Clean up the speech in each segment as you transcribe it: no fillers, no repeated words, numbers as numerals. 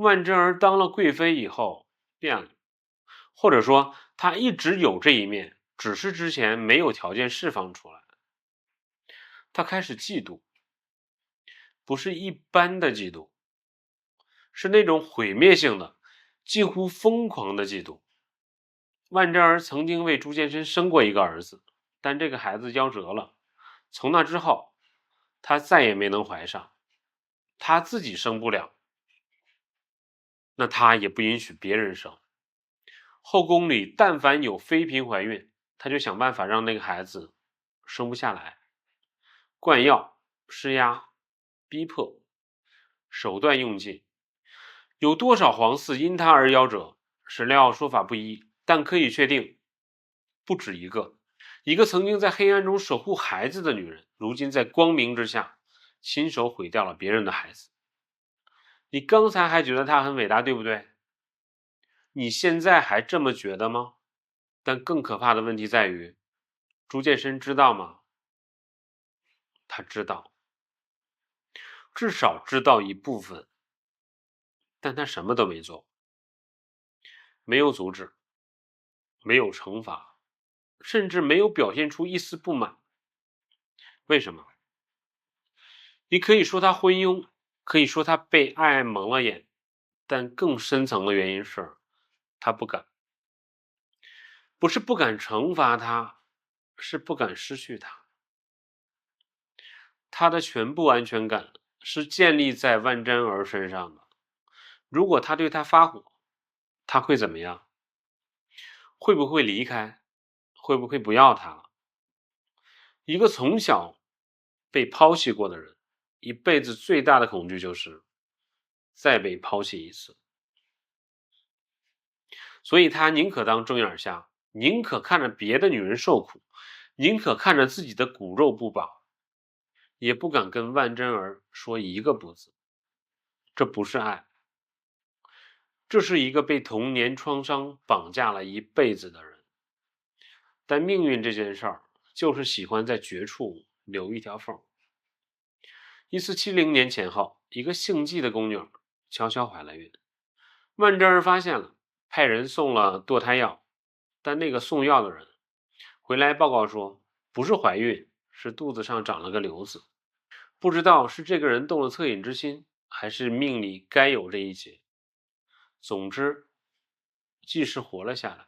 万贞儿当了贵妃以后变了，或者说她一直有这一面，只是之前没有条件释放出来。她开始嫉妒，不是一般的嫉妒，是那种毁灭性的、几乎疯狂的嫉妒。万贞儿曾经为朱见深生过一个儿子，但这个孩子夭折了。从那之后，她再也没能怀上。她自己生不了，那她也不允许别人生。后宫里但凡有妃嫔怀孕，她就想办法让那个孩子生不下来，灌药、施压、逼迫，手段用尽。有多少皇嗣因她而夭折，史料说法不一，但可以确定不止一个。一个曾经在黑暗中守护孩子的女人，如今在光明之下亲手毁掉了别人的孩子。你刚才还觉得她很伟大，对不对？你现在还这么觉得吗？但更可怕的问题在于，朱见深知道吗？他知道，至少知道一部分，但他什么都没做，没有阻止，没有惩罚，甚至没有表现出一丝不满。为什么？你可以说他昏庸，可以说他被爱蒙了眼，但更深层的原因是，他不敢，不是不敢惩罚他，是不敢失去他。他的全部安全感是建立在万贞儿身上的。如果他对他发火，他会怎么样？会不会离开？会不会不要他了？一个从小被抛弃过的人，一辈子最大的恐惧就是再被抛弃一次。所以他宁可当睁眼瞎，宁可看着别的女人受苦，宁可看着自己的骨肉不保，也不敢跟万贞儿说一个不字。这不是爱，这是一个被童年创伤绑架了一辈子的人。但命运这件事儿，就是喜欢在绝处留一条缝。1470年前后，一个姓纪的宫女悄悄怀了孕，万贞儿发现了，派人送了堕胎药，但那个送药的人回来报告说，不是怀孕，是肚子上长了个瘤子。不知道是这个人动了恻隐之心，还是命里该有这一劫。总之，季氏活了下来，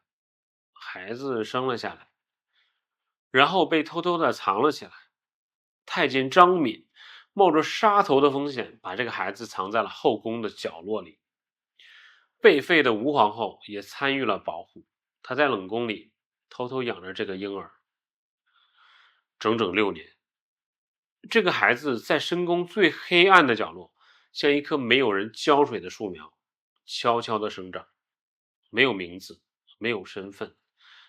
孩子生了下来，然后被偷偷的藏了起来。太监张敏冒着杀头的风险，把这个孩子藏在了后宫的角落里。被废的吴皇后也参与了保护，她在冷宫里偷偷养着这个婴儿，整整6年。这个孩子在深宫最黑暗的角落，像一棵没有人浇水的树苗，悄悄地生长，没有名字，没有身份，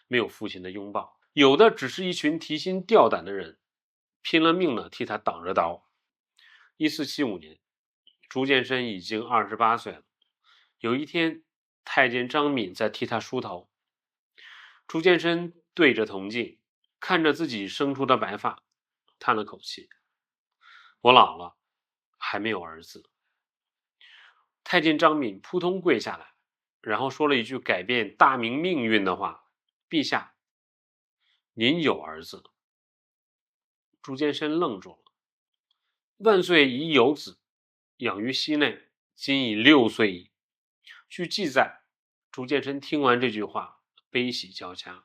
没有父亲的拥抱，有的只是一群提心吊胆的人，拼了命的替他挡着刀。1475年，朱见深已经28岁了。有一天，太监张敏在替他梳头，朱见深对着铜镜，看着自己生出的白发，叹了口气：“我老了，还没有儿子。”太监张敏扑通跪下来，然后说了一句改变大明命运的话：“陛下，您有儿子。”朱见深愣住了。万岁已有子，养于溪内，今已6岁矣。据记载，朱见深听完这句话，悲喜交加，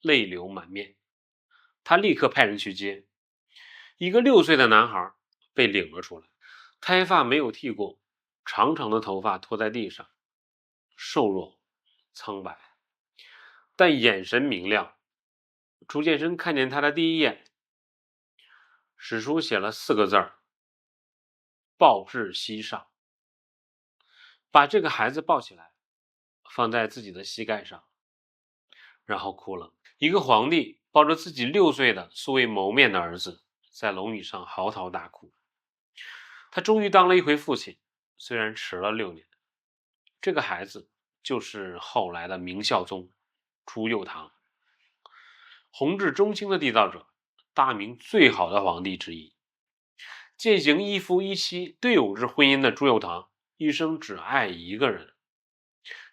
泪流满面。他立刻派人去接一个6岁的男孩，被领了出来，胎发没有剃过，长长的头发拖在地上，瘦弱苍白，但眼神明亮。朱见深看见他的第一眼，史书写了4个字儿：抱至膝上。把这个孩子抱起来，放在自己的膝盖上，然后哭了。一个皇帝抱着自己6岁的素未谋面的儿子，在龙椅上嚎啕大哭。他终于当了一回父亲，虽然迟了6年。这个孩子就是后来的明孝宗朱佑樘，弘治中兴的缔造者，大明最好的皇帝之一。践行一夫一妻对偶制婚姻的朱佑樘，一生只爱一个人。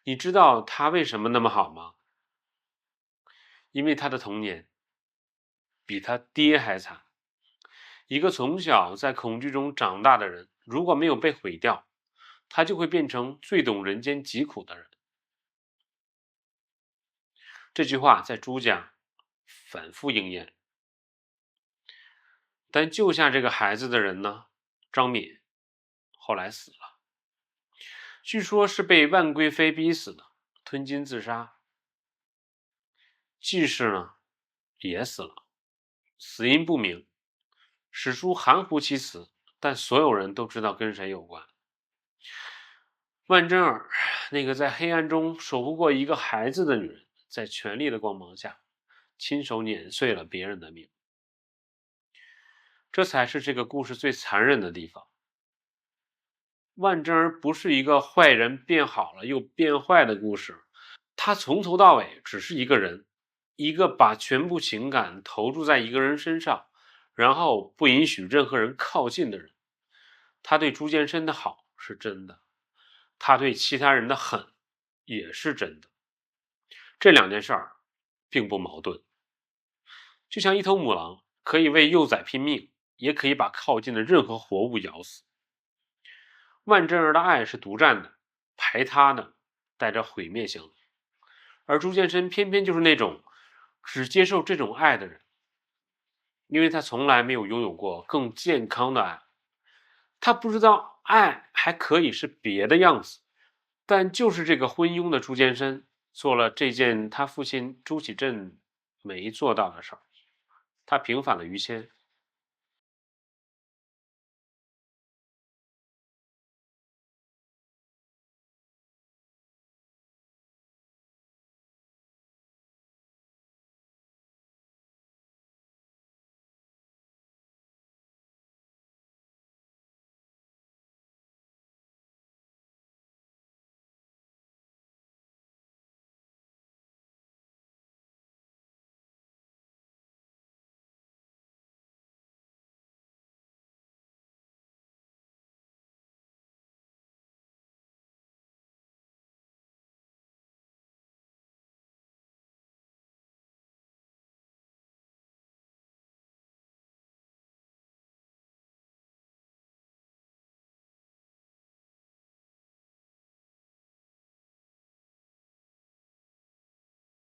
你知道他为什么那么好吗？因为他的童年比他爹还惨。一个从小在恐惧中长大的人，如果没有被毁掉，他就会变成最懂人间疾苦的人。这句话在朱家反复应验。但救下这个孩子的人呢，张敏后来死了，据说是被万贵妃逼死的，吞金自杀。季氏呢也死了，死因不明，史书含糊其辞，但所有人都知道跟谁有关。万贞儿，那个在黑暗中守护过一个孩子的女人，在权力的光芒下，亲手碾碎了别人的命。这才是这个故事最残忍的地方。万贞儿不是一个坏人变好了又变坏的故事，他从头到尾只是一个人，一个把全部情感投注在一个人身上，然后不允许任何人靠近的人。他对朱见深的好是真的，他对其他人的狠也是真的。这两件事儿并不矛盾。就像一头母狼可以为幼崽拼命，也可以把靠近的任何活物咬死。万贞儿的爱是独占的、排他的，带着毁灭性的。而朱见深偏偏就是那种只接受这种爱的人，因为他从来没有拥有过更健康的爱。他不知道爱还可以是别的样子，但就是这个昏庸的朱见深做了这件他父亲朱祁镇没做到的事儿。他平反了于谦，